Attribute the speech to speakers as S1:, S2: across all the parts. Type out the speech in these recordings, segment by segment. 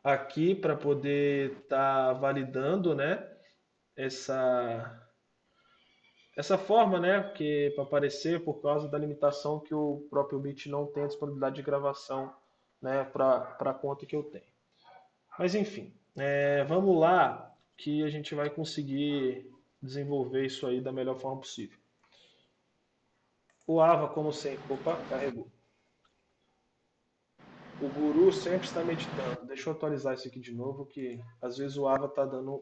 S1: aqui para poder estar validando, né, essa, essa forma, né, que para aparecer por causa da limitação que o próprio Meet não tem a disponibilidade de gravação, né, para a conta que eu tenho. Mas enfim, vamos lá que a gente vai conseguir desenvolver isso aí da melhor forma possível. O Ava, como sempre, opa, carregou. O guru sempre está meditando. Deixa eu atualizar isso aqui de novo, que às vezes o Ava está dando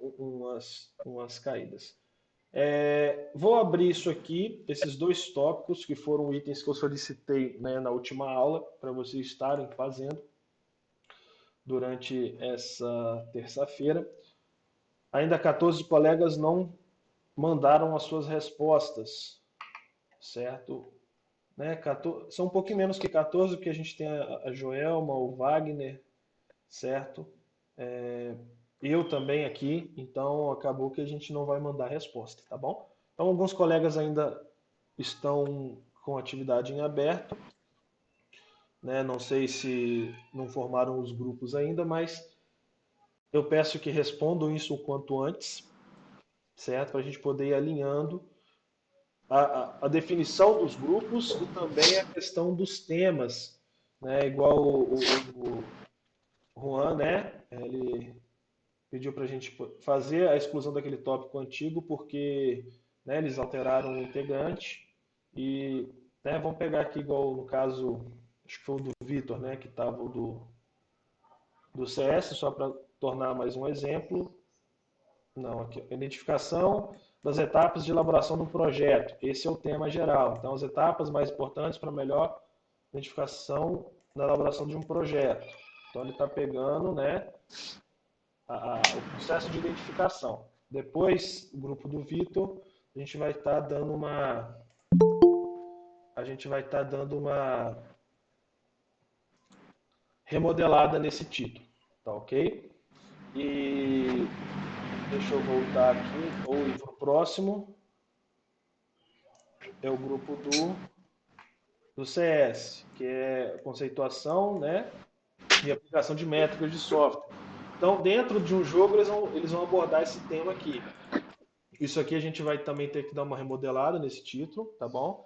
S1: umas caídas. Vou abrir isso aqui, esses dois tópicos, que foram itens que eu solicitei, né, na última aula, para vocês estarem fazendo durante essa terça-feira. Ainda 14 colegas não mandaram as suas respostas, certo? Né, 14, são um pouquinho menos que 14, porque a gente tem a Joelma, o Wagner, certo? Eu também aqui, então acabou que a gente não vai mandar resposta, tá bom? Então, alguns colegas ainda estão com atividade em aberto, né? Não sei se não formaram os grupos ainda, mas eu peço que respondam isso o quanto antes, certo? Para a gente poder ir alinhando a definição dos grupos e também a questão dos temas, né? Igual o Juan, né? Ele pediu para a gente fazer a exclusão daquele tópico antigo porque, né, eles alteraram o integrante e, né, vamos pegar aqui igual no caso, acho que foi o do Vitor, né, que estava o do CS, só para tornar mais um exemplo. Não, aqui, identificação das etapas de elaboração do projeto. Esse é o tema geral. Então, as etapas mais importantes para melhor identificação na elaboração de um projeto. Então, ele está pegando, né, o processo de identificação. Depois, o grupo do Vitor, a gente vai estar dando uma remodelada nesse título, tá ok? E deixa eu voltar aqui ou ir para o próximo. É o grupo do CS, que é conceituação, né, e aplicação de métricas de software. Então, dentro de um jogo, eles vão abordar esse tema aqui. Isso aqui a gente vai também ter que dar uma remodelada nesse título, tá bom?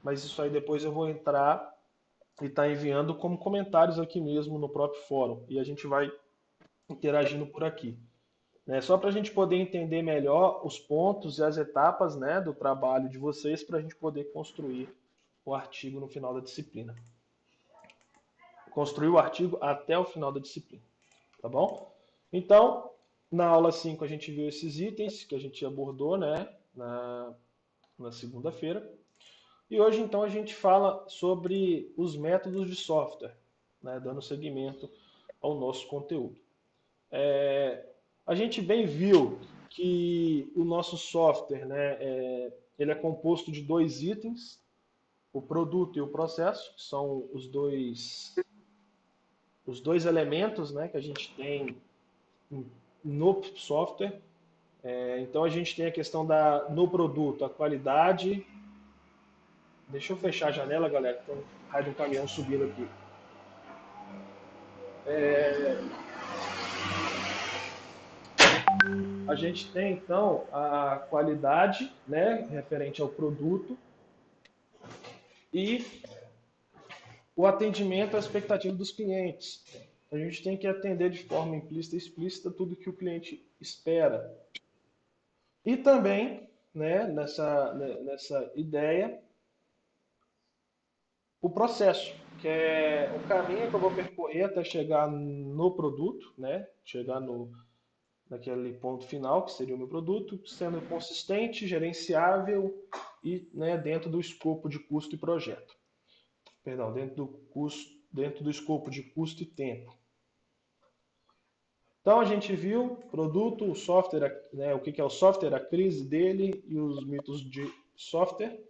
S1: Mas isso aí depois eu vou entrar e estar enviando como comentários aqui mesmo no próprio fórum. E a gente vai interagindo por aqui. Né? Só para a gente poder entender melhor os pontos e as etapas, né, do trabalho de vocês para a gente poder construir o artigo no final da disciplina. Construir o artigo até o final da disciplina. Tá bom? Então, na aula 5 a gente viu esses itens que a gente abordou, né, na segunda-feira. E hoje, então, a gente fala sobre os métodos de software, né, dando seguimento ao nosso conteúdo. A gente bem viu que o nosso software, né, ele é composto de dois itens, o produto e o processo, que são os dois elementos, né, que a gente tem no software. Então a gente tem a questão no produto, a qualidade. Deixa eu fechar a janela, galera. Tem um raio de um caminhão subindo aqui. A gente tem então a qualidade, né, referente ao produto e o atendimento à expectativa dos clientes. A gente tem que atender de forma implícita e explícita tudo que o cliente espera. E também, né, nessa ideia, o processo, que é o caminho que eu vou percorrer até chegar no produto, né? Chegar naquele ponto final, que seria o meu produto, sendo consistente, gerenciável e, né, dentro do escopo de custo e projeto. Perdão, dentro do escopo de custo e tempo. Então a gente viu produto, o software, né, o que é o software, a crise dele e os mitos de software.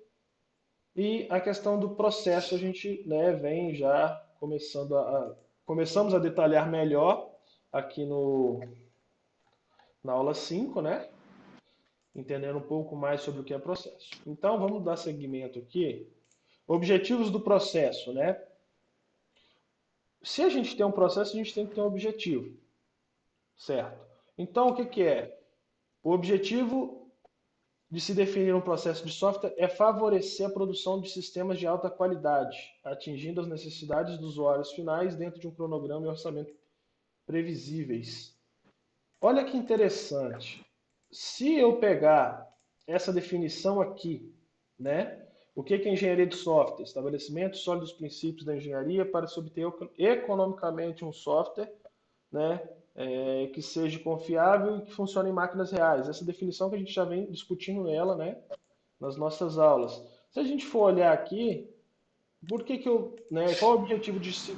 S1: E a questão do processo a gente, né, vem já começamos a detalhar melhor aqui na aula 5, né? Entendendo um pouco mais sobre o que é processo. Então vamos dar seguimento aqui. Objetivos do processo, né? Se a gente tem um processo, a gente tem que ter um objetivo. certo? Então, o que que é? O objetivo de se definir um processo de software é favorecer a produção de sistemas de alta qualidade, atingindo as necessidades dos usuários finais dentro de um cronograma e orçamento previsíveis. Olha que interessante. Se eu pegar essa definição aqui, né? O que é engenharia de software? Estabelecimento sólido dos princípios da engenharia para se obter economicamente um software, né, que seja confiável e que funcione em máquinas reais. Essa definição que a gente já vem discutindo ela, né, nas nossas aulas. Se a gente for olhar aqui, por que que eu, né, qual é o objetivo de se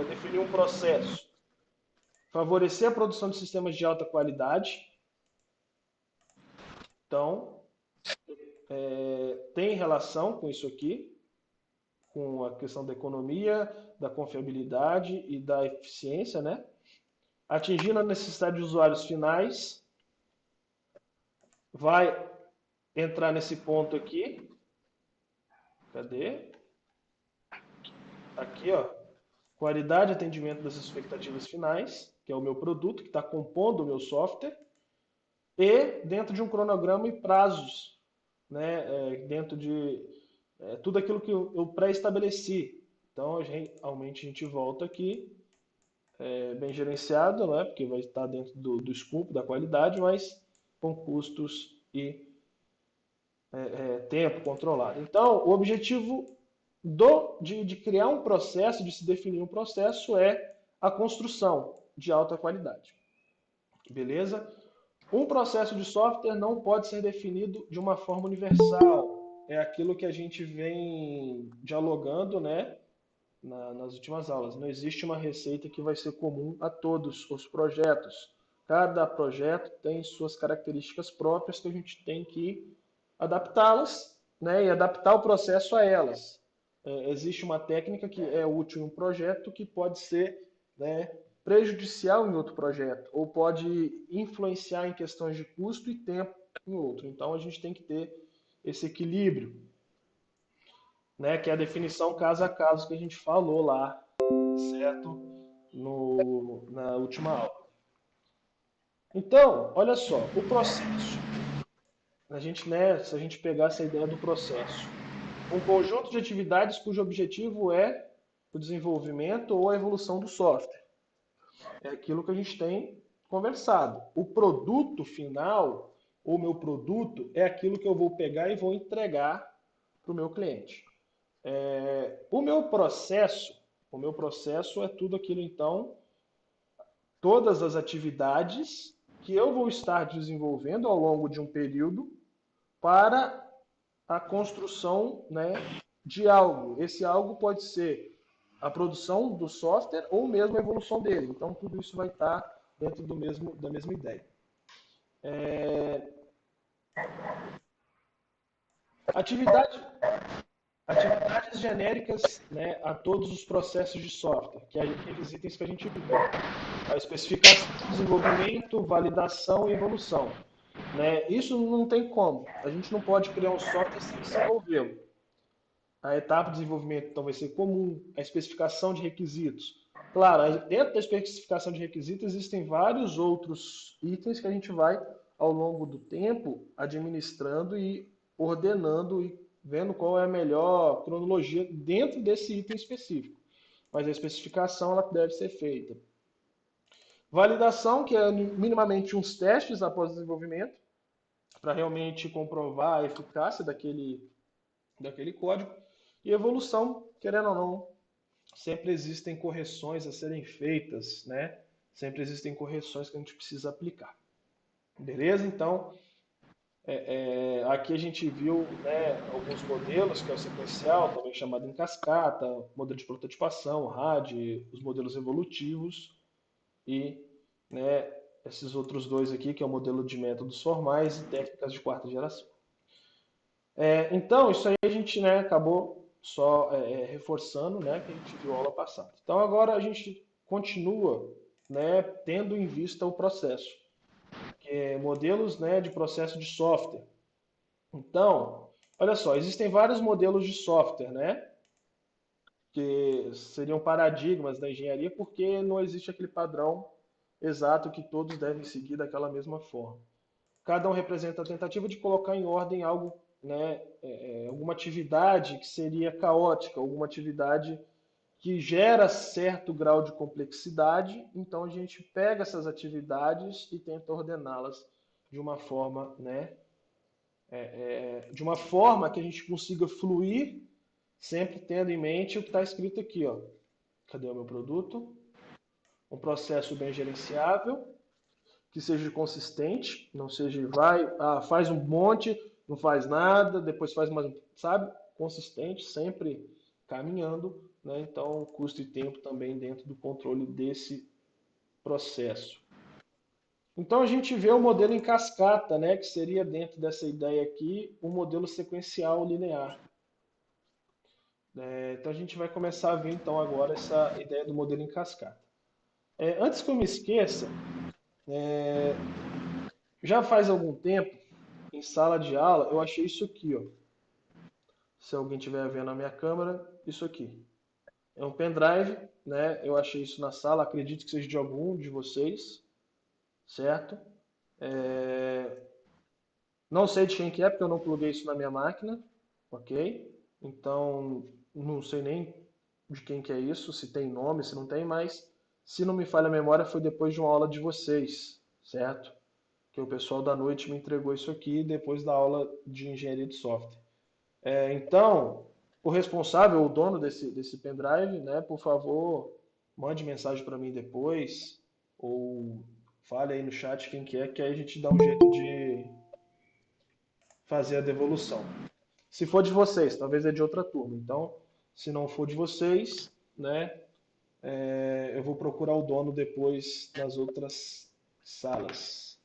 S1: definir um processo? Favorecer a produção de sistemas de alta qualidade. Então, tem relação com isso aqui, com a questão da economia, da confiabilidade e da eficiência, né? Atingindo a necessidade de usuários finais, vai entrar nesse ponto aqui. Cadê? Aqui, ó. Qualidade e atendimento das expectativas finais, que é o meu produto, que está compondo o meu software, e dentro de um cronograma e prazos, né? Dentro de tudo aquilo que eu pré-estabeleci. Então, realmente a gente volta aqui, bem gerenciado, né? Porque vai estar dentro do escopo da qualidade, mas com custos e tempo controlado. Então, o objetivo de criar um processo, de se definir um processo, é a construção de alta qualidade. Beleza? Um processo de software não pode ser definido de uma forma universal. É aquilo que a gente vem dialogando, né, nas últimas aulas. Não existe uma receita que vai ser comum a todos os projetos. Cada projeto tem suas características próprias que a gente tem que adaptá-las, né, e adaptar o processo a elas. Existe uma técnica que é útil em um projeto que pode ser, né, prejudicial em outro projeto, ou pode influenciar em questões de custo e tempo em outro. Então a gente tem que ter esse equilíbrio, né, que é a definição caso a caso que a gente falou lá, certo? Na última aula. Então, olha só, o processo. A gente, né, se a gente pegar essa ideia do processo, um conjunto de atividades cujo objetivo é o desenvolvimento ou a evolução do software. É aquilo que a gente tem conversado. O produto final, o meu produto, é aquilo que eu vou pegar e vou entregar para o meu cliente. O meu processo é tudo aquilo, então, todas as atividades que eu vou estar desenvolvendo ao longo de um período para a construção, né, de algo. Esse algo pode ser a produção do software ou mesmo a evolução dele. Então, tudo isso vai estar dentro da mesma ideia. Atividade, atividades genéricas, né, a todos os processos de software, que é aqueles itens que a gente viu. A especificação, desenvolvimento, validação e evolução. Né? Isso não tem como. A gente não pode criar um software sem desenvolvê-lo. A etapa de desenvolvimento então vai ser comum, a especificação de requisitos. Claro, dentro da especificação de requisitos existem vários outros itens que a gente vai, ao longo do tempo, administrando e ordenando e vendo qual é a melhor cronologia dentro desse item específico. Mas a especificação ela deve ser feita. Validação, que é minimamente uns testes após o desenvolvimento, para realmente comprovar a eficácia daquele código. E evolução, querendo ou não, sempre existem correções a serem feitas, né? Sempre existem correções que a gente precisa aplicar. Beleza? Então, aqui a gente viu, né, alguns modelos, que é o sequencial, também chamado em cascata, modelo de prototipação, RAD, os modelos evolutivos e, né, esses outros dois aqui, que é o modelo de métodos formais e técnicas de quarta geração. Então, isso aí a gente, né, acabou só reforçando, né, que a gente viu a aula passada. Então, agora a gente continua, né, tendo em vista o processo, que é modelos, né, de processo de software. Então, olha só, existem vários modelos de software, né, que seriam paradigmas da engenharia, porque não existe aquele padrão, exato que todos devem seguir daquela mesma forma. Cada um representa a tentativa de colocar em ordem algo, né, alguma atividade que seria caótica, alguma atividade que gera certo grau de complexidade. Então a gente pega essas atividades e tenta ordená-las de uma forma, né, de uma forma que a gente consiga fluir, sempre tendo em mente o que está escrito aqui, ó. Cadê o meu produto? Um processo bem gerenciável, que seja consistente, não seja faz um monte, não faz nada, depois faz mais, sabe? Consistente, sempre caminhando, né? Então, custo e tempo também dentro do controle desse processo. Então, a gente vê o modelo em cascata, né? Que seria dentro dessa ideia aqui, um modelo sequencial linear. Então, a gente vai começar a ver então agora essa ideia do modelo em cascata. Antes que eu me esqueça, já faz algum tempo, em sala de aula, eu achei isso aqui, ó. Se alguém estiver vendo a minha câmera, isso aqui. É um pendrive, né? Eu achei isso na sala, acredito que seja de algum de vocês, certo? É, Não sei de quem que é, porque eu não pluguei isso na minha máquina, ok? Então, não sei nem de quem que é isso, se tem nome, se não tem, mas se não me falha a memória, foi depois de uma aula de vocês, certo? Que o pessoal da noite me entregou isso aqui depois da aula de engenharia de software. Então, o responsável, o dono desse pendrive, né, por favor, mande mensagem para mim depois, ou fale aí no chat quem que aí a gente dá um jeito de fazer a devolução. Se for de vocês, talvez é de outra turma. Então, se não for de vocês, né, eu vou procurar o dono depois nas outras salas.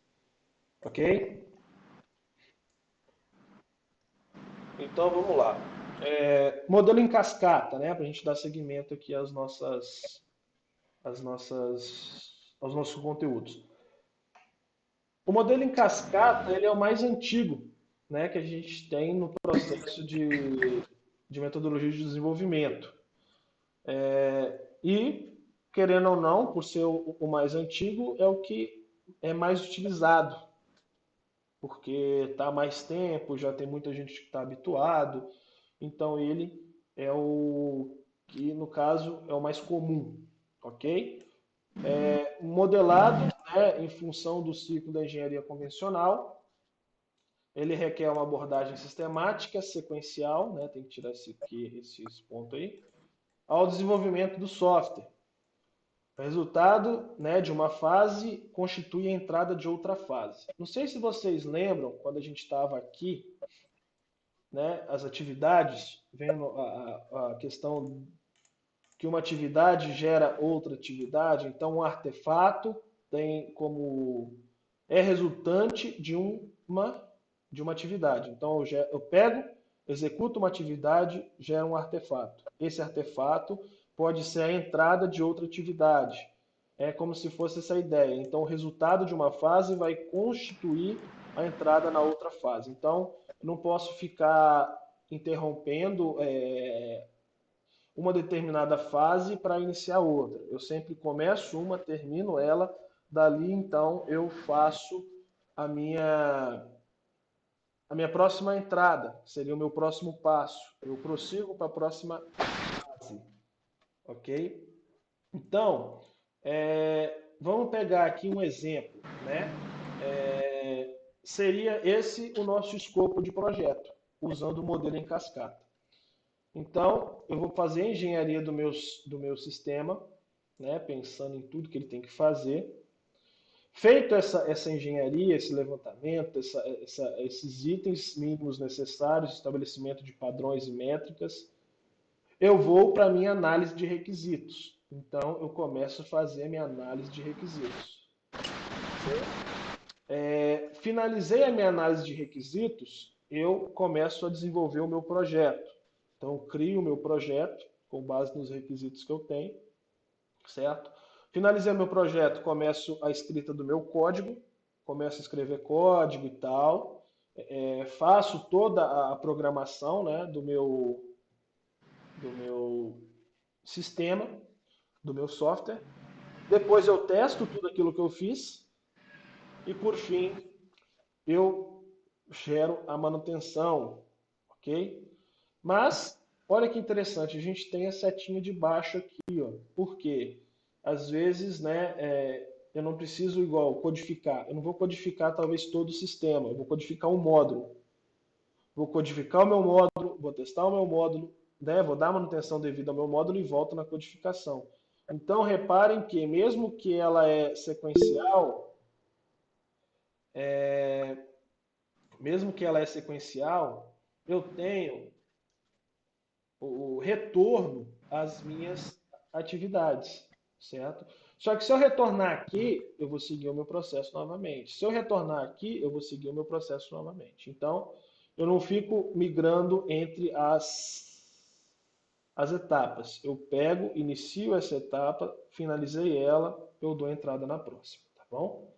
S1: Ok? Então, vamos lá. Modelo em cascata, né, para a gente dar seguimento aqui aos nossos conteúdos. O modelo em cascata ele é o mais antigo, né, que a gente tem no processo de metodologia de desenvolvimento. E, querendo ou não, por ser o mais antigo, é o que é mais utilizado, porque está há mais tempo, já tem muita gente que está habituado, então ele é o que, no caso, é o mais comum, ok? Modelado, né, em função do ciclo da engenharia convencional, ele requer uma abordagem sistemática, sequencial, né, tem que tirar esse ponto aí, ao desenvolvimento do software. O resultado, né, de uma fase constitui a entrada de outra fase. Não sei se vocês lembram, quando a gente estava aqui, né, as atividades, vendo a questão que uma atividade gera outra atividade, então um artefato tem como é resultante de uma atividade. Então eu pego, executo uma atividade, gera um artefato. Esse artefato pode ser a entrada de outra atividade. É como se fosse essa ideia. Então o resultado de uma fase vai constituir a entrada na outra fase. Então eu não posso ficar interrompendo uma determinada fase para iniciar outra. Eu sempre começo uma, termino ela, dali então eu faço a minha a minha próxima entrada, seria o meu próximo passo. Eu prossigo para a próxima fase, ok? Então, vamos pegar aqui um exemplo, né? Seria esse o nosso escopo de projeto, usando o modelo em cascata. Então, eu vou fazer a engenharia do meu sistema, né, pensando em tudo que ele tem que fazer. Feito essa engenharia, esse levantamento, esses itens mínimos necessários, estabelecimento de padrões e métricas, eu vou para a minha análise de requisitos. Então, eu começo a fazer a minha análise de requisitos. Finalizei a minha análise de requisitos, eu começo a desenvolver o meu projeto. Então, eu crio o meu projeto com base nos requisitos que eu tenho, certo? Finalizei meu projeto, começo a escrita do meu código, começo a escrever código e tal, faço toda a programação, né, do meu sistema, do meu software, Depois eu testo tudo aquilo que eu fiz e, por fim, eu gero a manutenção, ok? Mas, olha que interessante, a gente tem a setinha de baixo aqui, ó. Por quê? Às vezes, né, eu não preciso igual codificar. Eu não vou codificar talvez todo o sistema. Eu vou codificar um módulo. Vou codificar o meu módulo, vou testar o meu módulo, né, vou dar manutenção devida ao meu módulo e volto na codificação. Então, reparem que mesmo que ela é sequencial, mesmo que ela é sequencial, eu tenho o retorno às minhas atividades, certo? Só que se eu retornar aqui, eu vou seguir o meu processo novamente. Se eu retornar aqui, eu vou seguir o meu processo novamente. Então, eu não fico migrando entre as etapas. Eu pego, inicio essa etapa, finalizei ela, eu dou entrada na próxima, tá bom?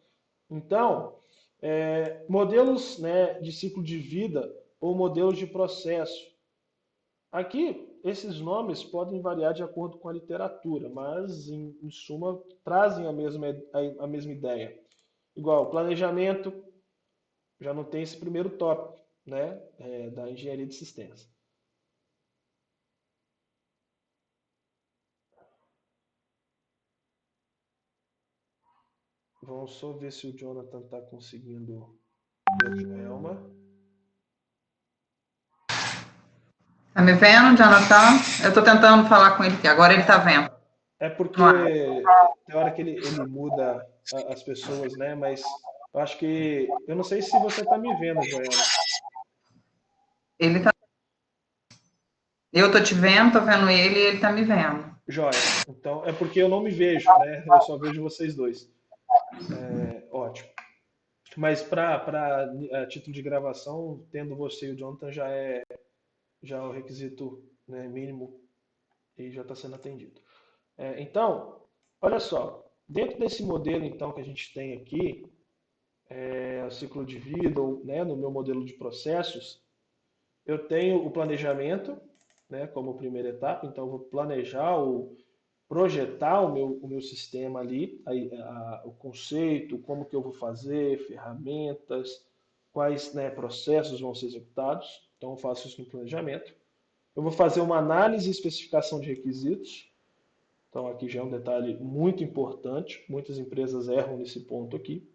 S1: Então, modelos, né, de ciclo de vida ou modelos de processo. Aqui, esses nomes podem variar de acordo com a literatura, mas, em suma, trazem a mesma ideia. Igual, planejamento, já não tem esse primeiro tópico, né, da engenharia de sistemas. Vamos só ver se o Jonathan está conseguindo ver o Joelma.
S2: Tá me vendo, Jonathan? Eu estou tentando falar com ele aqui. Agora ele está vendo.
S1: É porque
S2: Não é?
S1: tem hora que ele muda as pessoas, né? Mas eu acho que. Eu não sei se você está me vendo, Joelma.
S2: Ele tá... Eu estou te vendo, estou vendo ele e ele está me vendo.
S1: Joia. Então é porque eu não me vejo, né? Eu só vejo vocês dois. Ótimo. Mas para título de gravação, tendo você e o Jonathan já é o requisito, né, mínimo e já está sendo atendido. Então, olha só, dentro desse modelo então que a gente tem aqui, o ciclo de vida, ou, né, no meu modelo de processos, eu tenho o planejamento, né, como primeira etapa, então eu vou planejar ou projetar o meu sistema ali, o conceito, como que eu vou fazer, ferramentas, quais, né, processos vão ser executados. Então eu faço isso no planejamento. Eu vou fazer uma análise e especificação de requisitos. Então aqui já é um detalhe muito importante. Muitas empresas erram nesse ponto aqui.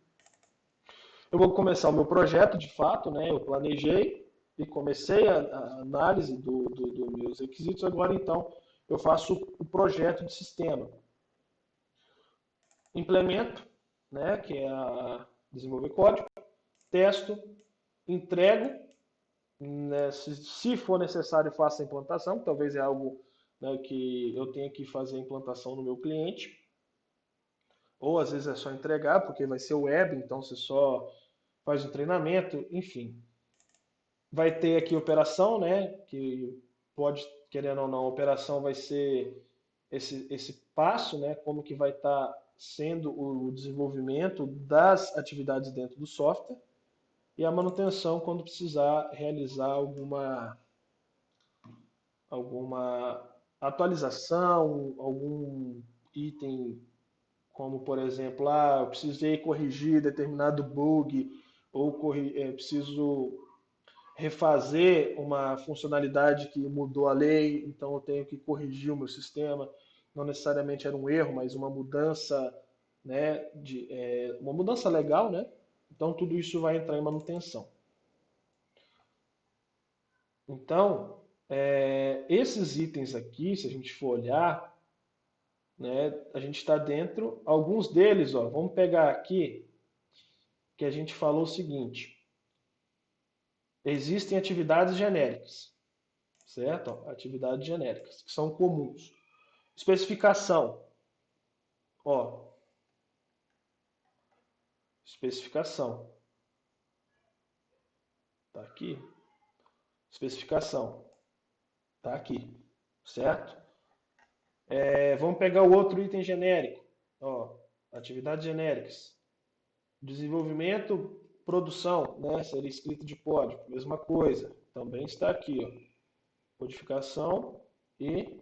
S1: Eu vou começar o meu projeto de fato, né? Eu planejei e comecei a análise dos meus requisitos. Agora então eu faço o projeto de sistema. Implemento, né, que é desenvolver código, testo, entrego, né, se for necessário faço a implantação, talvez é algo, né, que eu tenha que fazer a implantação no meu cliente, ou às vezes é só entregar, porque vai ser web, então você só faz o treinamento, enfim. Vai ter aqui operação, né, que pode, querendo ou não, a operação vai ser esse passo, né, como que vai estar sendo o desenvolvimento das atividades dentro do software e a manutenção quando precisar realizar alguma atualização, algum item, como por exemplo, eu precisei corrigir determinado bug ou preciso refazer uma funcionalidade que mudou a lei, então eu tenho que corrigir o meu sistema. Não necessariamente era um erro, mas uma mudança, né, uma mudança legal, né? Então tudo isso vai entrar em manutenção. Então, esses itens aqui, se a gente for olhar, né, a gente está dentro, alguns deles, ó, vamos pegar aqui que a gente falou o seguinte: existem atividades genéricas, certo? Atividades genéricas, que são comuns. Especificação. Ó, especificação. Tá aqui. Especificação. Tá aqui. Certo? Vamos pegar o outro item genérico. Ó, atividades genéricas. Desenvolvimento, produção, né? Seria escrita de código. Mesma coisa. Também está aqui, ó. Codificação e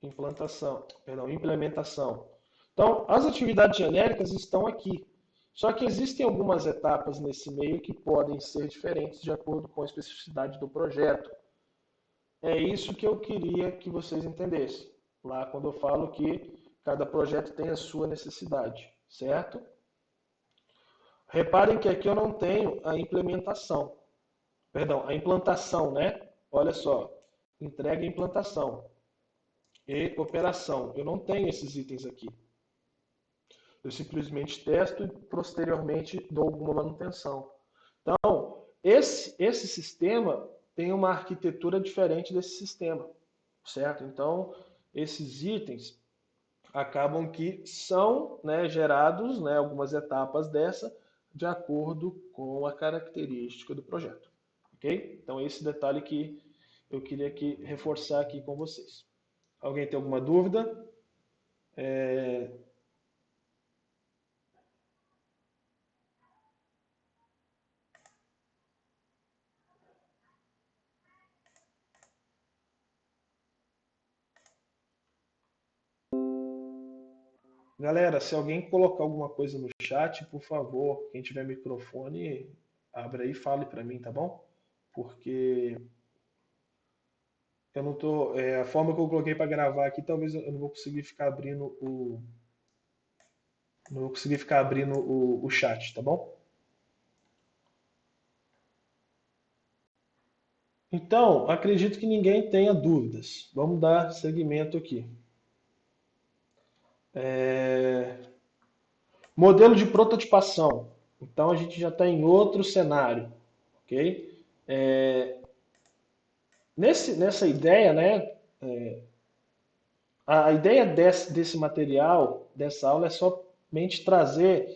S1: implantação. Perdão, implementação. Então, as atividades genéricas estão aqui. Só que existem algumas etapas nesse meio que podem ser diferentes de acordo com a especificidade do projeto. É isso que eu queria que vocês entendessem. Lá quando eu falo que cada projeto tem a sua necessidade, certo? Reparem que aqui eu não tenho a implementação. Perdão, a implantação, né? Olha só, entrega e implantação e operação. Eu não tenho esses itens aqui. Eu simplesmente testo e posteriormente dou alguma manutenção. Então, esse sistema tem uma arquitetura diferente desse sistema, certo? Então, esses itens acabam que são, né, gerados, né, algumas etapas dessa, de acordo com a característica do projeto. Ok? Então, esse detalhe que eu queria reforçar aqui com vocês. Alguém tem alguma dúvida? Galera, se alguém colocar alguma coisa no chat, por favor, quem tiver microfone, abra aí e fale para mim, tá bom? Porque eu não tô, a forma que eu coloquei para gravar aqui, talvez eu não vou conseguir ficar abrindo não vou conseguir ficar abrindo o chat, tá bom? Então, acredito que ninguém tenha dúvidas. Vamos dar seguimento aqui. Modelo de prototipação. Então, a gente já está em outro cenário, ok? Nessa ideia, né? A ideia desse material, dessa aula, é somente trazer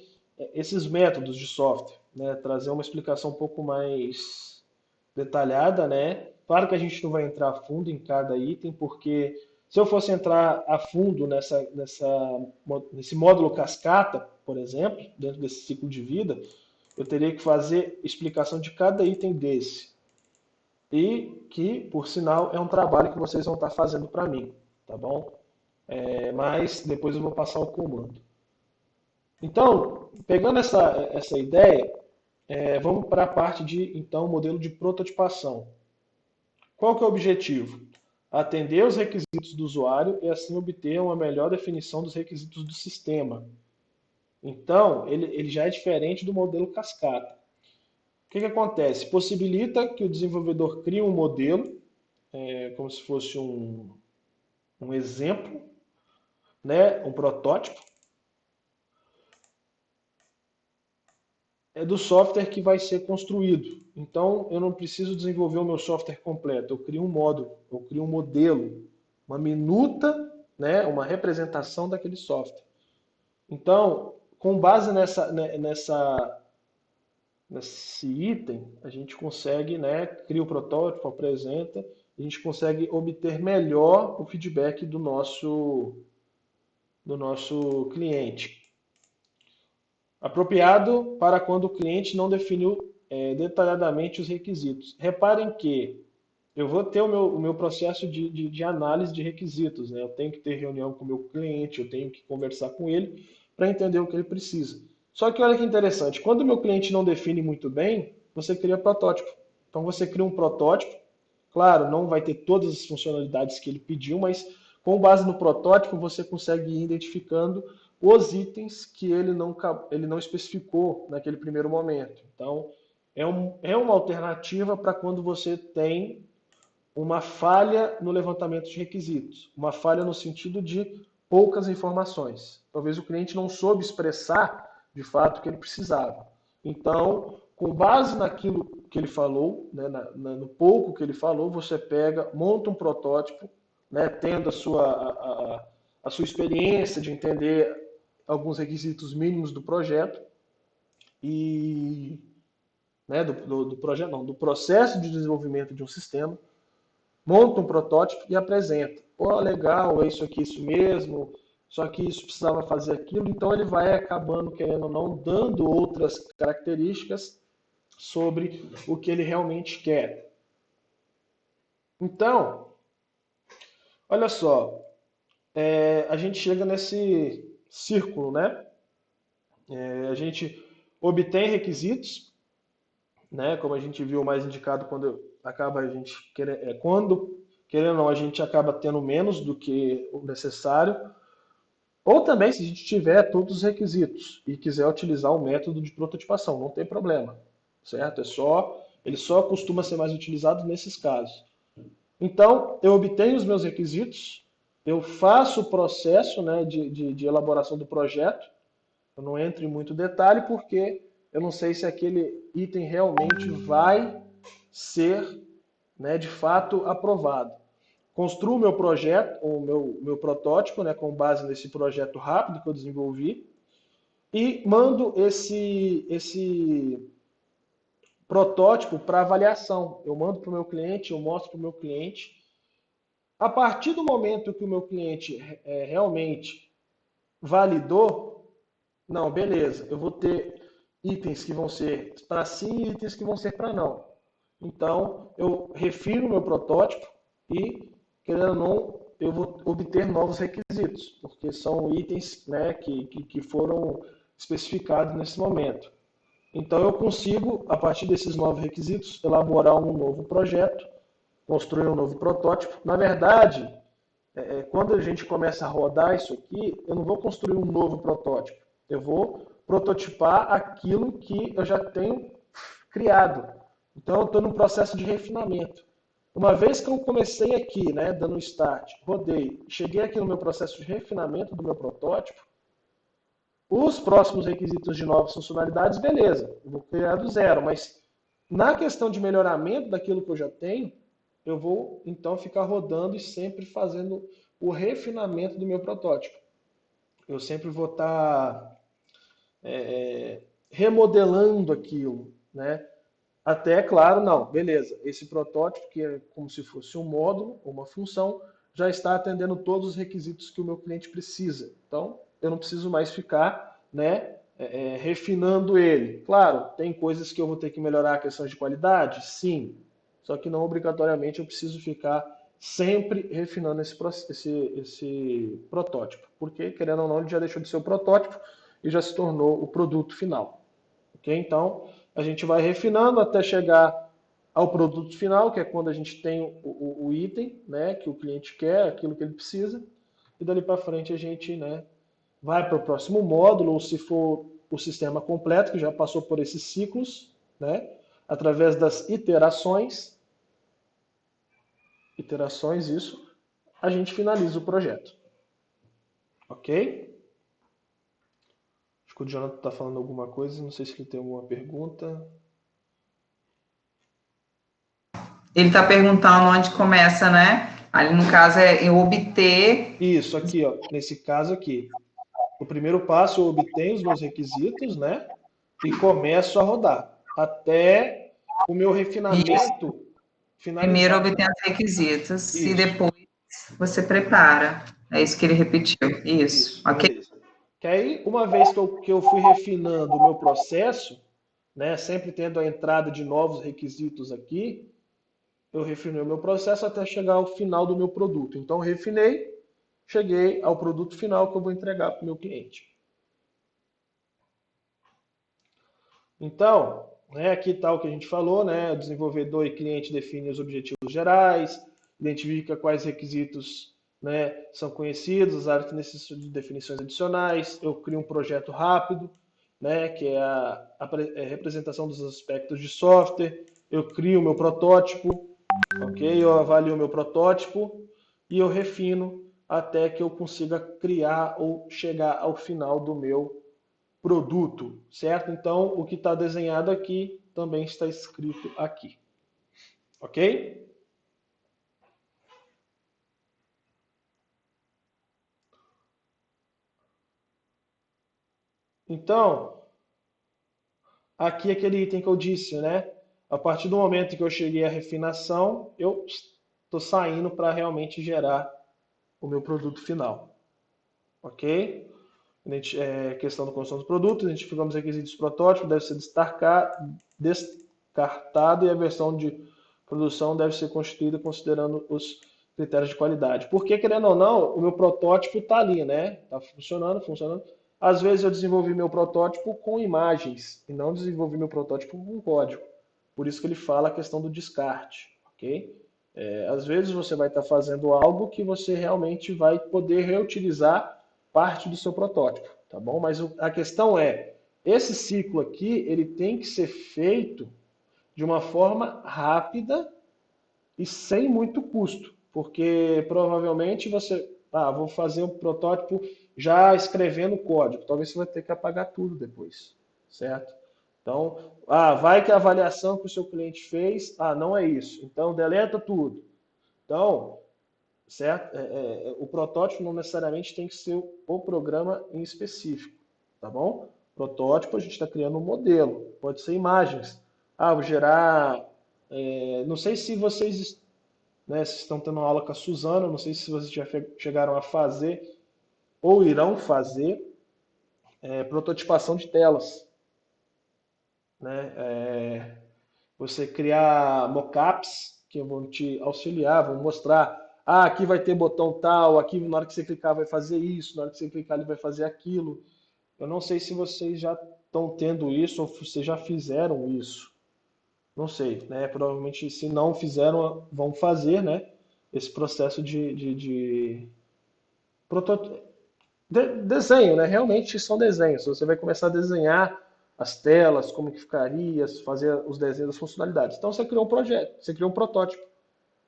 S1: esses métodos de software, né? Trazer uma explicação um pouco mais detalhada, né? Claro que a gente não vai entrar a fundo em cada item, porque se eu fosse entrar a fundo nesse módulo cascata, por exemplo, dentro desse ciclo de vida, eu teria que fazer explicação de cada item desse. E que, por sinal, é um trabalho que vocês vão estar fazendo para mim, tá bom? Mas depois eu vou passar o comando. Então, pegando essa ideia, vamos para a parte de, então, modelo de prototipação. Qual que é o objetivo? Atender os requisitos do usuário e assim obter uma melhor definição dos requisitos do sistema. Então, ele já é diferente do modelo cascata. O que acontece? Possibilita que o desenvolvedor crie um modelo, como se fosse um exemplo, né, um protótipo, do software que vai ser construído. Então, eu não preciso desenvolver o meu software completo. Eu crio um módulo, eu crio um modelo, uma minuta, né, uma representação daquele software. Então, com base nesse item, a gente consegue, né, cria o protótipo, apresenta, a gente consegue obter melhor o feedback do nosso cliente. Apropriado para quando o cliente não definiu detalhadamente os requisitos. Reparem que eu vou ter o meu processo de análise de requisitos, né? Eu tenho que ter reunião com o meu cliente, eu tenho que conversar com ele para entender o que ele precisa. Só que olha que interessante, quando o meu cliente não define muito bem, você cria protótipo. Então você cria um protótipo, claro, não vai ter todas as funcionalidades que ele pediu, mas com base no protótipo você consegue ir identificando os itens que ele não especificou naquele primeiro momento. Então, é uma alternativa para quando você tem uma falha no levantamento de requisitos, uma falha no sentido de poucas informações. Talvez o cliente não soube expressar de fato o que ele precisava. Então, com base naquilo que ele falou, né, no pouco que ele falou, você pega, monta um protótipo, né, tendo a sua experiência de entender alguns requisitos mínimos do projeto e, né, do projeto não, do processo de desenvolvimento de um sistema, monta um protótipo e apresenta. Pô, legal, é isso aqui, isso mesmo, só que isso precisava fazer aquilo, então ele vai acabando, querendo ou não, dando outras características sobre o que ele realmente quer. Então, olha só, a gente chega círculo, né? A gente obtém requisitos, né? Como a gente viu mais indicado quando acaba a gente quando querendo ou não a gente acaba tendo menos do que o necessário, ou também se a gente tiver todos os requisitos e quiser utilizar o método de prototipação, não tem problema, certo? Ele só costuma ser mais utilizado nesses casos. Então, eu obtenho os meus requisitos, eu faço o processo, né, de elaboração do projeto. Eu não entro em muito detalhe porque eu não sei se aquele item realmente vai ser, né, de fato aprovado. Construo o meu projeto, o meu protótipo, né, com base nesse projeto rápido que eu desenvolvi, e mando esse protótipo para avaliação. Eu mando para o meu cliente, eu mostro para o meu cliente. A partir do momento que o meu cliente realmente validou, não, beleza, eu vou ter itens que vão ser para sim e itens que vão ser para não. Então, eu refiro o meu protótipo e, querendo ou não, eu vou obter novos requisitos, porque são itens, né, que foram especificados nesse momento. Então, eu consigo, a partir desses novos requisitos, elaborar um novo projeto, construir um novo protótipo. Na verdade, quando a gente começa a rodar isso aqui, eu não vou construir um novo protótipo. Eu vou prototipar aquilo que eu já tenho criado. Então, eu estou no processo de refinamento. Uma vez que eu comecei aqui, né, dando start, rodei, cheguei aqui no meu processo de refinamento do meu protótipo, os próximos requisitos de novas funcionalidades, beleza, eu vou criar do zero, mas na questão de melhoramento daquilo que eu já tenho, eu vou então ficar rodando e sempre fazendo o refinamento do meu protótipo. Eu sempre vou estar remodelando aquilo, né? Até, claro, não, beleza, esse protótipo, que é como se fosse um módulo, uma função, já está atendendo todos os requisitos que o meu cliente precisa. Então, eu não preciso mais ficar, né, refinando ele. Claro, tem coisas que eu vou ter que melhorar a questão de qualidade? Sim. Só que não obrigatoriamente eu preciso ficar sempre refinando esse protótipo. Porque, querendo ou não, ele já deixou de ser o protótipo e já se tornou o produto final. Ok? Então, a gente vai refinando até chegar ao produto final, que é quando a gente tem o item, né, que o cliente quer, aquilo que ele precisa, e dali para frente a gente, né, vai para o próximo módulo, ou se for o sistema completo, que já passou por esses ciclos, né, através das iterações, isso, a gente finaliza o projeto. Ok? Acho que o Jonathan está falando alguma coisa, não sei se ele tem alguma pergunta.
S2: Ele está perguntando onde começa, né? Ali no caso é eu obter.
S1: Isso, aqui, ó, nesse caso aqui. O primeiro passo, eu obtenho os meus requisitos, né? E começo a rodar. Até o meu
S2: Isso.
S1: refinamento
S2: Primeiro
S1: finalizar.
S2: obter os requisitos e
S1: Isso,
S2: depois você prepara. É isso que ele repetiu. Isso,
S1: isso,
S2: ok?
S1: beleza. Que aí, uma vez que eu fui refinando o meu processo, né? Sempre tendo a entrada de novos requisitos aqui, eu refinei o meu processo até chegar ao final do meu produto. Então, refinei, cheguei ao produto final que eu vou entregar para o meu cliente. Então, né, aqui está o que a gente falou, né? O desenvolvedor e cliente definem os objetivos gerais, identifica quais requisitos, né, são conhecidos, as áreas que necessitam de definições adicionais. Eu crio um projeto rápido, né, que é a representação dos aspectos de software. Eu crio o meu protótipo, ok? Eu avalio o meu protótipo e eu refino até que eu consiga criar ou chegar ao final do meu produto, certo? Então, o que está desenhado aqui também está escrito aqui, ok? Então, aqui é aquele item que eu disse, né? A partir do momento que eu cheguei à refinação, eu estou saindo para realmente gerar o meu produto final, ok? Questão da construção dos produtos, identificamos requisitos protótipos, deve ser descartado e a versão de produção deve ser constituída considerando os critérios de qualidade. Porque, querendo ou não, o meu protótipo está ali, né? Está funcionando, funcionando. Às vezes eu desenvolvi meu protótipo com imagens e não desenvolvi meu protótipo com código. Por isso que ele fala a questão do descarte, ok? Às vezes você vai estar fazendo algo que você realmente vai poder reutilizar parte do seu protótipo, tá bom? Mas a questão é, esse ciclo aqui, ele tem que ser feito de uma forma rápida e sem muito custo, porque provavelmente você, vou fazer um protótipo já escrevendo código, talvez você vai ter que apagar tudo depois, certo? Então, vai que a avaliação que o seu cliente fez, não é isso, então deleta tudo. Então, certo? O protótipo não necessariamente tem que ser o programa em específico, tá bom? Protótipo, a gente está criando um modelo, pode ser imagens. Vou gerar. Não sei se vocês, né, se estão tendo uma aula com a Suzana, não sei se vocês já chegaram a fazer ou irão fazer prototipação de telas, né? Você criar mockups que vão te auxiliar, vão mostrar, aqui vai ter botão tal, aqui na hora que você clicar vai fazer isso, na hora que você clicar ele vai fazer aquilo. Eu não sei se vocês já estão tendo isso ou vocês já fizeram isso. Não sei, né? Provavelmente se não fizeram, vão fazer, né? Esse processo de proto- desenho, né? Realmente são desenhos. Você vai começar a desenhar as telas, como que ficaria, fazer os desenhos das funcionalidades. Então você criou um projeto, você criou um protótipo,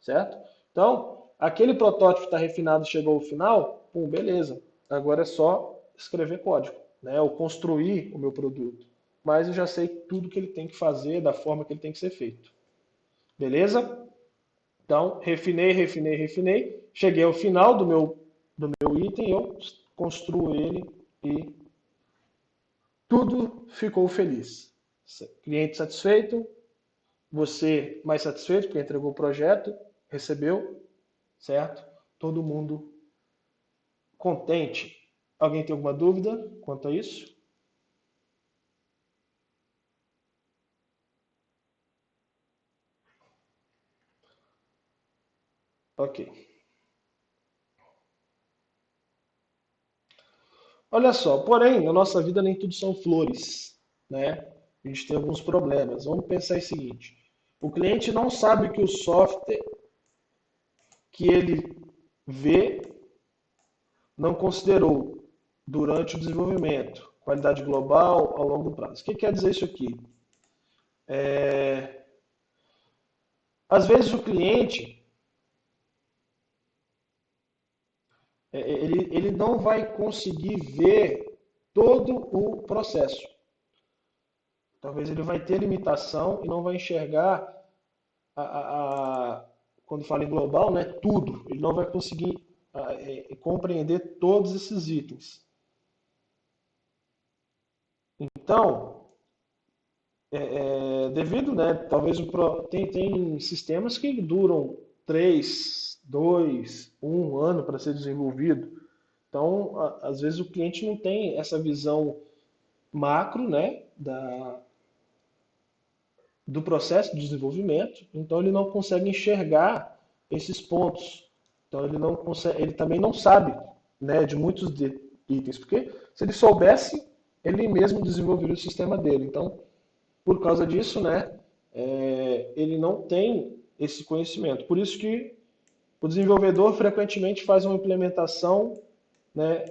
S1: certo? Então, aquele protótipo está refinado, chegou ao final, beleza. Agora é só escrever código, né? Ou construir o meu produto. Mas eu já sei tudo que ele tem que fazer, da forma que ele tem que ser feito. Beleza? Então, refinei, refinei, refinei. Cheguei ao final do meu item, eu construo ele e tudo ficou feliz. Cliente satisfeito, você mais satisfeito porque entregou o projeto, recebeu, certo? Todo mundo contente. Alguém tem alguma dúvida quanto a isso? Ok. Olha só, porém, na nossa vida nem tudo são flores, né? A gente tem alguns problemas. Vamos pensar o seguinte: o cliente não sabe que o software que ele vê não considerou durante o desenvolvimento qualidade global ao longo prazo. O que quer dizer isso aqui? Às vezes o cliente ele não vai conseguir ver todo o processo. Talvez ele vai ter limitação e não vai enxergar quando fala em global, né, tudo. Ele não vai conseguir compreender todos esses itens. Então, devido, né, talvez tem sistemas que duram 3, 2, 1 ano para ser desenvolvido. Então, às vezes o cliente não tem essa visão macro, né, do processo de desenvolvimento, então ele não consegue enxergar esses pontos. Então ele não consegue, ele também não sabe, né, de muitos itens, porque se ele soubesse, ele mesmo desenvolveria o sistema dele. Então, por causa disso, né, ele não tem esse conhecimento. Por isso que o desenvolvedor frequentemente faz uma implementação, né,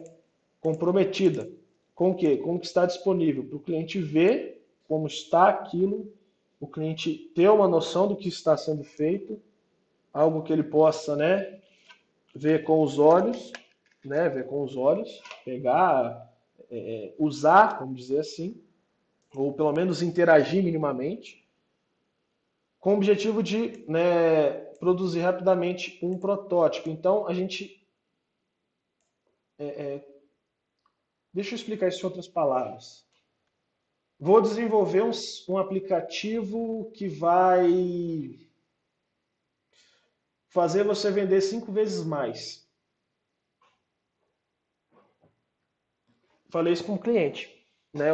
S1: comprometida. Com o quê? Com o que está disponível, para o cliente ver como está aquilo, o cliente ter uma noção do que está sendo feito, algo que ele possa, né, ver com os olhos, né, ver com os olhos, pegar, usar, vamos dizer assim, ou pelo menos interagir minimamente, com o objetivo de, né, produzir rapidamente um protótipo. Então, a gente. Deixa eu explicar isso em outras palavras. Vou desenvolver um aplicativo que vai fazer você vender 5 vezes mais. Falei isso com o cliente, né?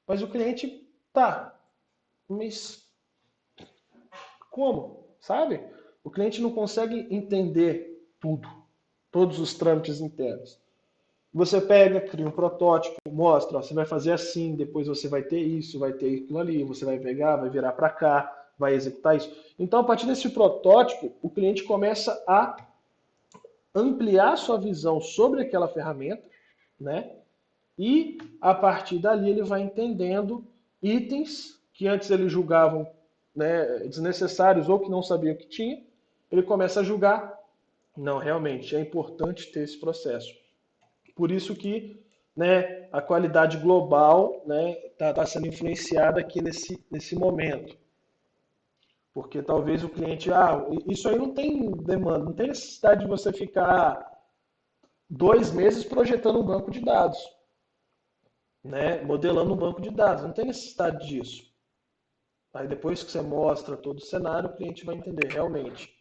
S1: Mas o cliente, tá, mas como? Sabe? o cliente não consegue entender tudo, todos os trâmites internos. Você pega, cria um protótipo, mostra, ó, você vai fazer assim, depois você vai ter isso, vai ter aquilo ali, você vai pegar, vai virar para cá, vai executar isso. Então, a partir desse protótipo, o cliente começa a ampliar sua visão sobre aquela ferramenta, né? E a partir dali ele vai entendendo itens que antes ele julgavam, né, desnecessários ou que não sabia o que tinha, ele começa a julgar, não, realmente é importante ter esse processo. Por isso que, né, a qualidade global, né, tá sendo influenciada aqui nesse momento. Porque talvez o cliente, isso aí não tem demanda, não tem necessidade de você ficar 2 meses projetando um banco de dados, né, modelando um banco de dados, não tem necessidade disso. Aí depois que você mostra todo o cenário, o cliente vai entender realmente.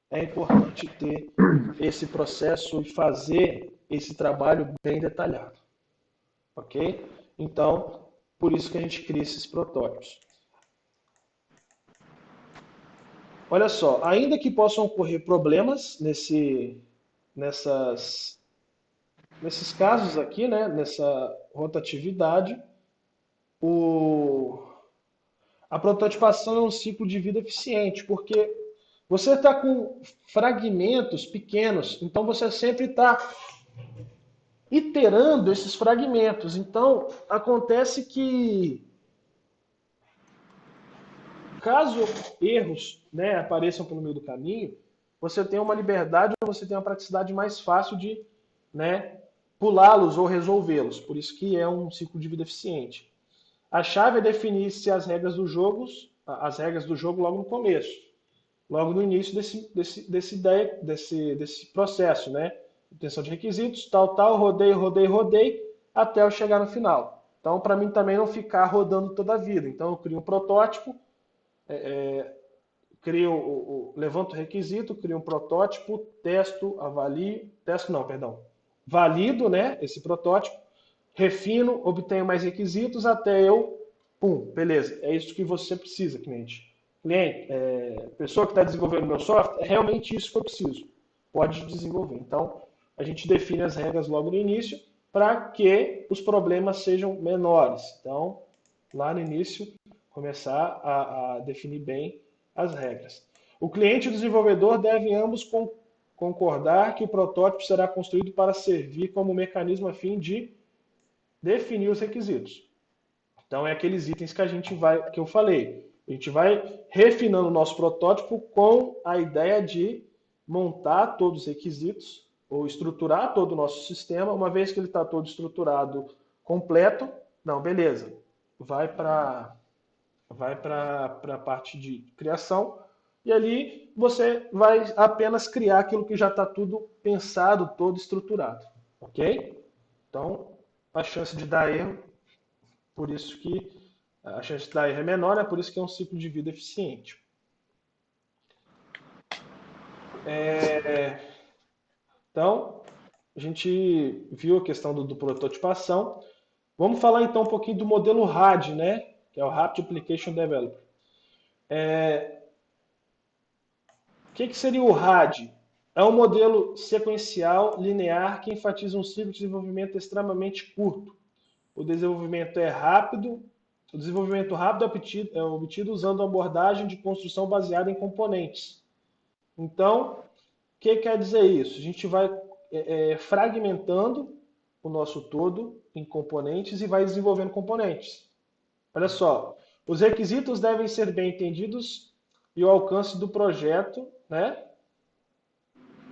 S1: É importante ter esse processo e fazer esse trabalho bem detalhado. Ok? Então, por isso que a gente cria esses protótipos. Olha só, ainda que possam ocorrer problemas nesses casos aqui, né, nessa rotatividade, a prototipação é um ciclo de vida eficiente, porque você está com fragmentos pequenos, então você sempre está iterando esses fragmentos. Então, acontece que, caso erros, né, apareçam pelo meio do caminho, você tem uma liberdade, você tem uma praticidade mais fácil de, né, pulá-los ou resolvê-los. Por isso que é um ciclo de vida eficiente. A chave é definir se as regras do jogo logo no começo, logo no início desse processo, né? Obtenção de requisitos, tal, rodei, até eu chegar no final. Então, para mim também não ficar rodando toda a vida. Então, eu crio um protótipo, levanto o requisito, crio um protótipo, valido, né, esse protótipo, refino, obtenho mais requisitos até eu, beleza, é isso que você precisa, cliente. Pessoa que está desenvolvendo meu software, é realmente isso que eu preciso. Pode desenvolver. Então, a gente define as regras logo no início para que os problemas sejam menores. Então, lá no início, começar a definir bem as regras. O cliente e o desenvolvedor devem ambos concordar que o protótipo será construído para servir como mecanismo a fim de definir os requisitos. Então, é aqueles itens que eu falei. A gente vai refinando o nosso protótipo com a ideia de montar todos os requisitos ou estruturar todo o nosso sistema. Uma vez que ele está todo estruturado, completo, não, beleza. Vai para a parte de criação e ali você vai apenas criar aquilo que já está tudo pensado, todo estruturado. Ok? Então, a chance de dar erro, por isso que a chance de dar erro é menor, né? Por isso que é um ciclo de vida eficiente. Então, a gente viu a questão do prototipação. Vamos falar então um pouquinho do modelo RAD, né? Que é o Rapid Application Developer. O que seria o RAD? É um modelo sequencial linear que enfatiza um ciclo de desenvolvimento extremamente curto. O desenvolvimento rápido é obtido usando uma abordagem de construção baseada em componentes. Então, o que quer dizer isso? A gente vai fragmentando o nosso todo em componentes e vai desenvolvendo componentes. Olha só, os requisitos devem ser bem entendidos e o alcance do projeto, né,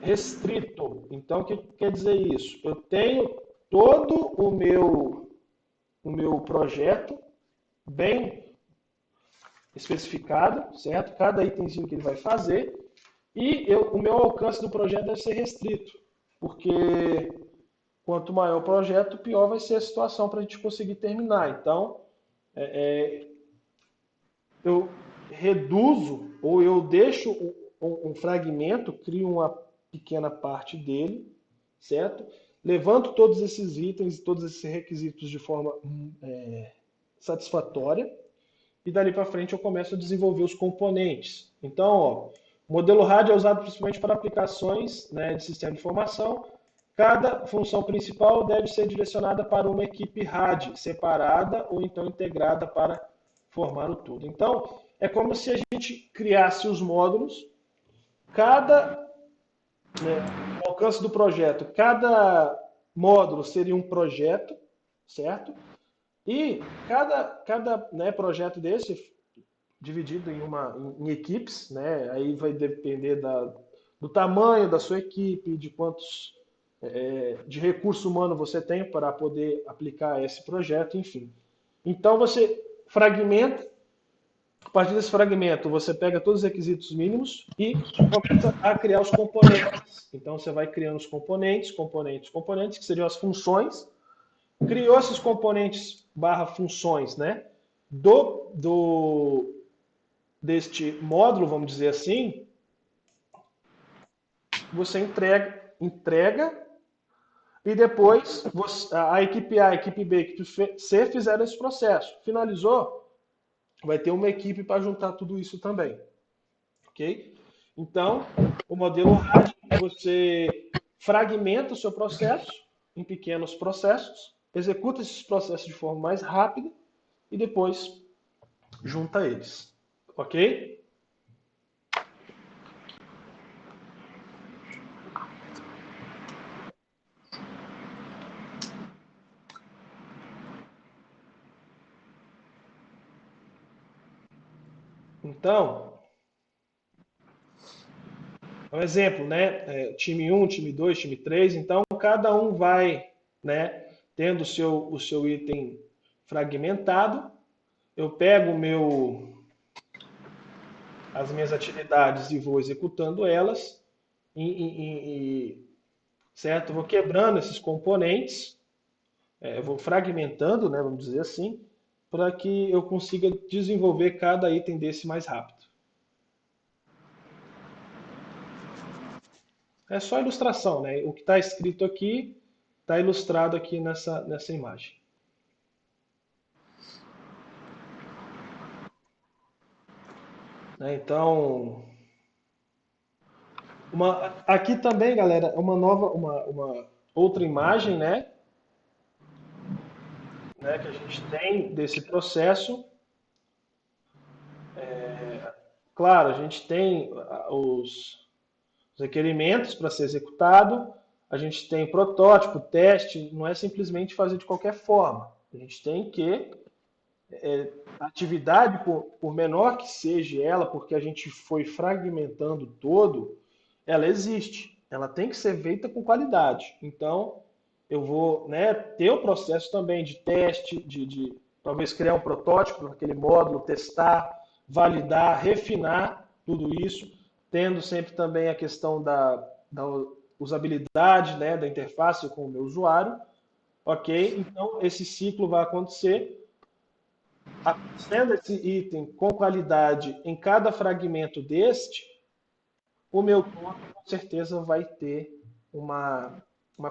S1: restrito. Então, o que quer dizer isso? Eu tenho todo o meu projeto bem especificado, certo? Cada itemzinho que ele vai fazer. E o meu alcance do projeto deve ser restrito, porque quanto maior o projeto, pior vai ser a situação para a gente conseguir terminar. Então, eu reduzo ou eu deixo um fragmento, crio uma pequena parte dele, certo? Levanto todos esses itens, todos esses requisitos de forma satisfatória e dali para frente eu começo a desenvolver os componentes. Então, O modelo RAD é usado principalmente para aplicações, né, de sistema de informação. Cada função principal deve ser direcionada para uma equipe RAD, separada ou então integrada para formar o todo. Então, é como se a gente criasse os módulos, cada, né, o alcance do projeto, cada módulo seria um projeto, certo? E cada né, projeto desse, dividido em equipes, né? Aí vai depender do tamanho da sua equipe, de quantos de recurso humano você tem para poder aplicar esse projeto, enfim. Então você fragmenta, a partir desse fragmento você pega todos os requisitos mínimos e começa a criar os componentes. Então você vai criando os componentes, que seriam as funções. Criou esses componentes barra funções, né? Deste módulo, vamos dizer assim, você entrega e depois a equipe A, a equipe B, a equipe C fizeram esse processo. Finalizou, vai ter uma equipe para juntar tudo isso também. Ok? Então, o modelo RAD, você fragmenta o seu processo em pequenos processos, executa esses processos de forma mais rápida e depois junta eles. Ok? Então, um exemplo, né? Time 1, time 2, time 3. Então, cada um vai, né, tendo o seu item fragmentado. Eu pego as minhas atividades e vou executando elas, certo? Vou quebrando esses componentes, vou fragmentando, né, vamos dizer assim, para que eu consiga desenvolver cada item desse mais rápido. É só ilustração, né? O que está escrito aqui está ilustrado aqui nessa imagem. Então, aqui também, galera, uma outra imagem, né, que a gente tem desse processo. Claro, a gente tem os requerimentos para ser executado, a gente tem protótipo, teste, não é simplesmente fazer de qualquer forma. A gente tem que a atividade, por menor que seja ela, porque a gente foi fragmentando todo, ela existe. Ela tem que ser feita com qualidade. Então, eu vou, né, ter o processo também de teste, de talvez criar um protótipo naquele módulo, testar, validar, refinar tudo isso, tendo sempre também a questão da usabilidade, né, da interface com o meu usuário. Ok? Então, esse ciclo vai acontecer. Sendo esse item com qualidade em cada fragmento deste, o meu todo com certeza vai ter uma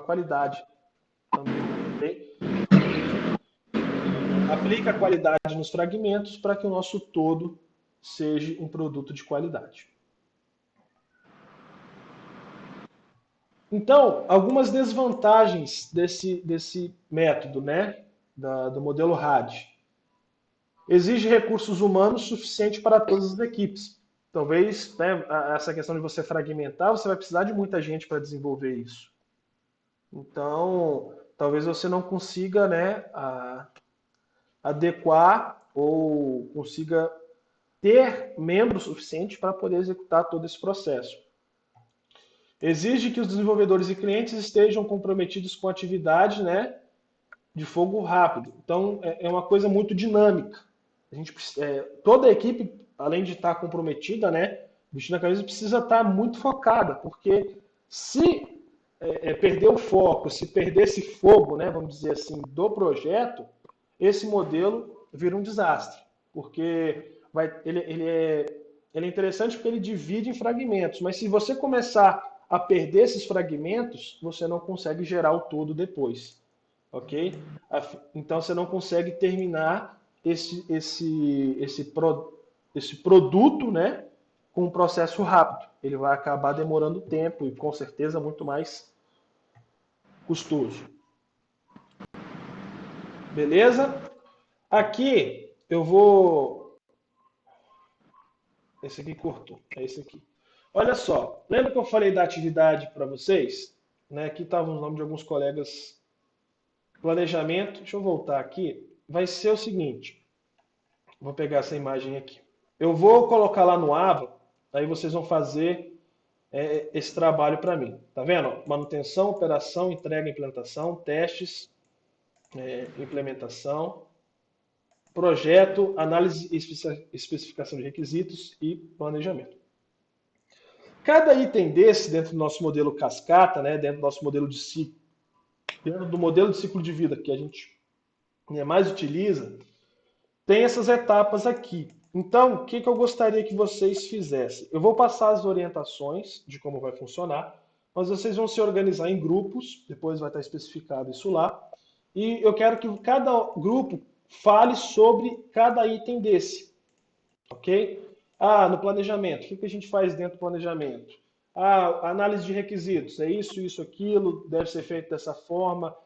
S1: qualidade também. Okay? Aplica a qualidade nos fragmentos para que o nosso todo seja um produto de qualidade. Então, algumas desvantagens desse método, né, do modelo RAD. Exige recursos humanos suficientes para todas as equipes. Talvez, né, essa questão de você fragmentar, você vai precisar de muita gente para desenvolver isso. Então, talvez você não consiga, né, adequar ou consiga ter membros suficientes para poder executar todo esse processo. Exige que os desenvolvedores e clientes estejam comprometidos com a atividade, né, de fogo rápido. Então, é uma coisa muito dinâmica. Toda a equipe, além de estar comprometida, né, vestindo a camisa, precisa estar muito focada, porque se perder o foco, se perder esse fogo, né, vamos dizer assim, do projeto, esse modelo vira um desastre, porque ele é interessante porque ele divide em fragmentos, mas se você começar a perder esses fragmentos, você não consegue gerar o todo depois, ok? Então você não consegue terminar esse produto, né, com um processo rápido. Ele vai acabar demorando tempo e com certeza muito mais custoso. Beleza? Aqui eu vou... Esse aqui cortou, é esse aqui. Olha só, lembra que eu falei da atividade para vocês? Né? Aqui estavam os nomes de alguns colegas. Planejamento, deixa eu voltar aqui. Vai ser o seguinte, vou pegar essa imagem aqui. Eu vou colocar lá no Ava, aí vocês vão fazer esse trabalho para mim. Tá vendo? Manutenção, operação, entrega, implantação, testes, implementação, projeto, análise e especificação de requisitos e planejamento. Cada item desse, dentro do nosso modelo cascata, né, dentro do nosso modelo de ciclo, dentro do modelo de ciclo de vida que a gente mais utiliza, tem essas etapas aqui. Então, o que eu gostaria que vocês fizessem? Eu vou passar as orientações de como vai funcionar, mas vocês vão se organizar em grupos, depois vai estar especificado isso lá, e eu quero que cada grupo fale sobre cada item desse, ok? No planejamento, o que a gente faz dentro do planejamento? Análise de requisitos, é isso, isso, aquilo, deve ser feito dessa forma,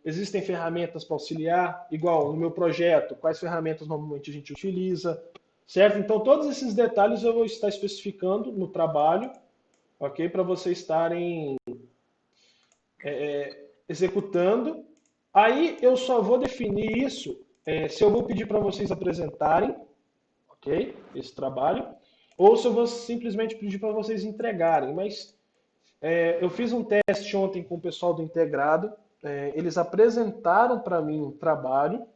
S1: existem ferramentas para auxiliar, igual no meu projeto, quais ferramentas normalmente a gente utiliza, certo? Então, todos esses detalhes eu vou estar especificando no trabalho, ok? Para vocês estarem executando. Aí eu só vou definir isso se eu vou pedir para vocês apresentarem, ok? Esse trabalho, ou se eu vou simplesmente pedir para vocês entregarem. Mas eu fiz um teste ontem com o pessoal do Integrado, eles apresentaram para mim um trabalho,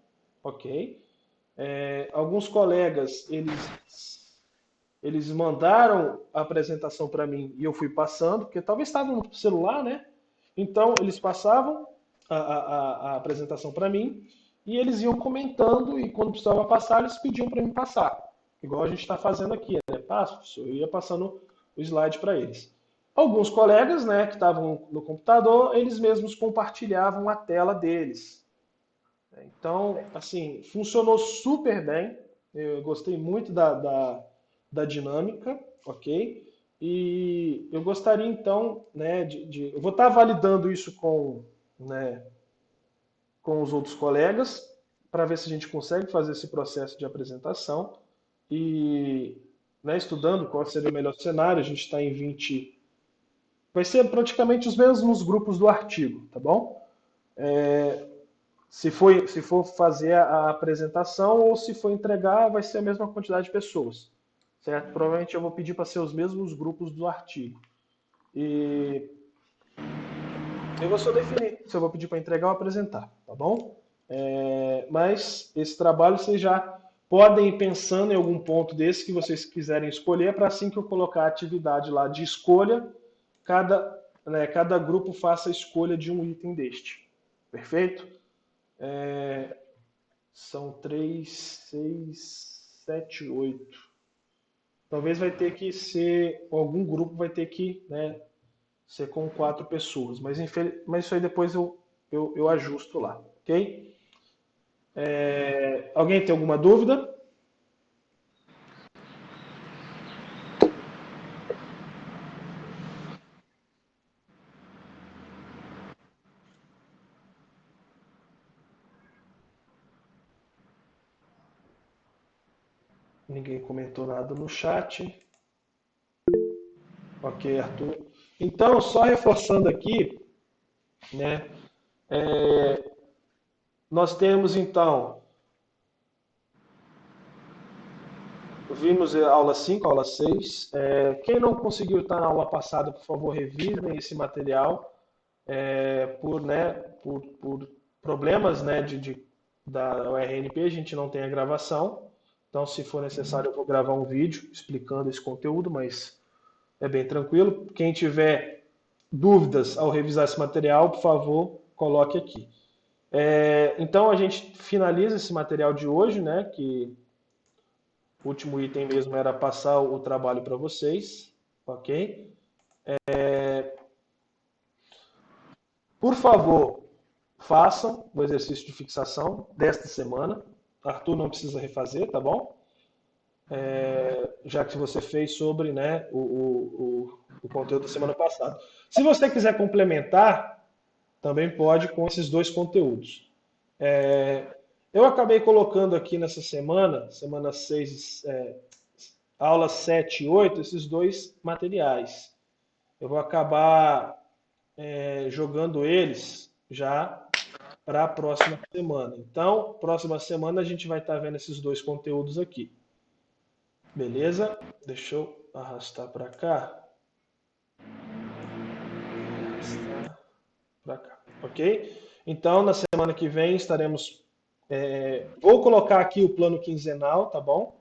S1: ok? Alguns colegas, eles mandaram a apresentação para mim e eu fui passando, porque talvez estava no celular, né? Então, eles passavam a apresentação para mim e eles iam comentando e quando precisava passar, eles pediam para mim passar. Igual a gente está fazendo aqui, né? Eu ia passando o slide para eles. Alguns colegas, né, que estavam no computador, eles mesmos compartilhavam a tela deles. Então, assim, funcionou super bem. Eu gostei muito da dinâmica, ok? E eu gostaria, então, né, eu vou estar validando isso né, com os outros colegas, para ver se a gente consegue fazer esse processo de apresentação. E, né, estudando qual seria o melhor cenário, a gente está em 20... Vai ser praticamente os mesmos grupos do artigo, tá bom? Se for fazer a apresentação ou se for entregar, vai ser a mesma quantidade de pessoas, certo? Provavelmente eu vou pedir para ser os mesmos grupos do artigo. E eu vou só definir se eu vou pedir para entregar ou apresentar, tá bom? Mas esse trabalho vocês já podem ir pensando em algum ponto desse que vocês quiserem escolher, para assim que eu colocar a atividade lá de escolha, cada grupo faça a escolha de um item deste. Perfeito? São 3, 6, 7, 8. Talvez vai ter que ser, algum grupo vai ter que, né, ser com 4 pessoas, mas isso aí depois eu ajusto lá, ok? Alguém tem alguma dúvida? Ninguém comentou nada no chat. Ok, Arthur. Então, só reforçando aqui, né? Nós temos então, vimos a aula 5, a aula 6. Quem não conseguiu estar na aula passada, por favor, revisem esse material. Por problemas, né, da URNP, a gente não tem a gravação. Então, se for necessário, eu vou gravar um vídeo explicando esse conteúdo, mas é bem tranquilo. Quem tiver dúvidas ao revisar esse material, por favor, coloque aqui. Então, a gente finaliza esse material de hoje, né, que o último item mesmo era passar o trabalho para vocês, ok? Por favor, façam o exercício de fixação desta semana. Arthur não precisa refazer, tá bom? já que você fez sobre, né, o conteúdo da semana passada. Se você quiser complementar, também pode com esses dois conteúdos. Eu acabei colocando aqui nessa semana 6, aulas 7 e 8, esses dois materiais. Eu vou acabar jogando eles já para a próxima semana. Então, próxima semana a gente vai estar vendo esses dois conteúdos aqui. Beleza? Deixa eu arrastar para cá. Arrastar para cá. Ok? Então, na semana que vem estaremos. Vou colocar aqui o plano quinzenal, tá bom?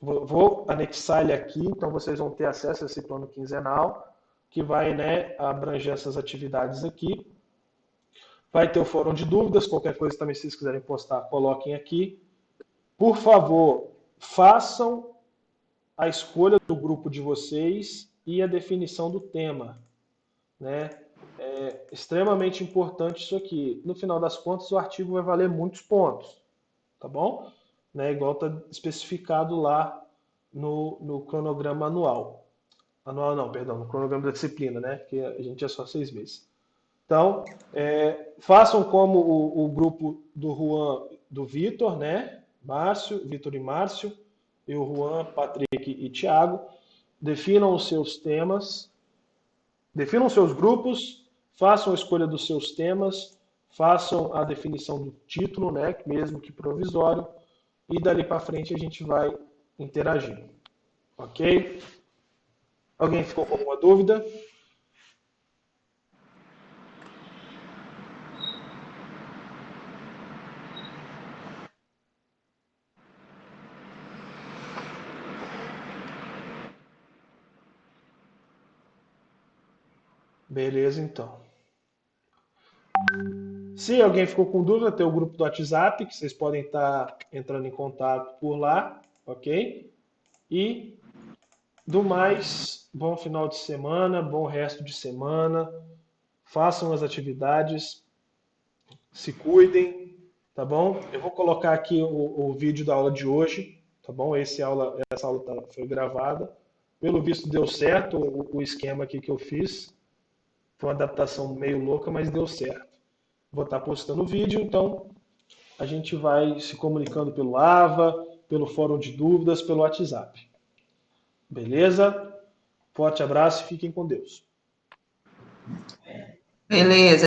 S1: Vou anexar ele aqui, então vocês vão ter acesso a esse plano quinzenal, que vai, né, abranger essas atividades aqui. Vai ter o fórum de dúvidas, qualquer coisa também, se vocês quiserem postar, coloquem aqui. Por favor, façam a escolha do grupo de vocês e a definição do tema, né? É extremamente importante isso aqui. No final das contas, o artigo vai valer muitos pontos, tá bom? Né? Igual está especificado lá no cronograma anual. Anual não, perdão, no cronograma da disciplina, né? Que a gente é só 6 meses. Então, façam como o grupo do Juan, do Vitor, né? Márcio, Vitor e Márcio, e o Juan, Patrick e Thiago. Definam os seus temas, definam os seus grupos, façam a escolha dos seus temas, façam a definição do título, né? Mesmo que provisório, e dali para frente a gente vai interagindo. Ok? Alguém ficou com alguma dúvida? Beleza, então. Se alguém ficou com dúvida, tem o grupo do WhatsApp, que vocês podem estar entrando em contato por lá, ok? E, do mais, bom final de semana, bom resto de semana, façam as atividades, se cuidem, tá bom? Eu vou colocar aqui o vídeo da aula de hoje, tá bom? Essa aula foi gravada. Pelo visto deu certo o esquema aqui que eu fiz. Foi uma adaptação meio louca, mas deu certo. Vou estar postando o vídeo, então a gente vai se comunicando pelo AVA, pelo fórum de dúvidas, pelo WhatsApp. Beleza? Forte abraço e fiquem com Deus.
S2: Beleza.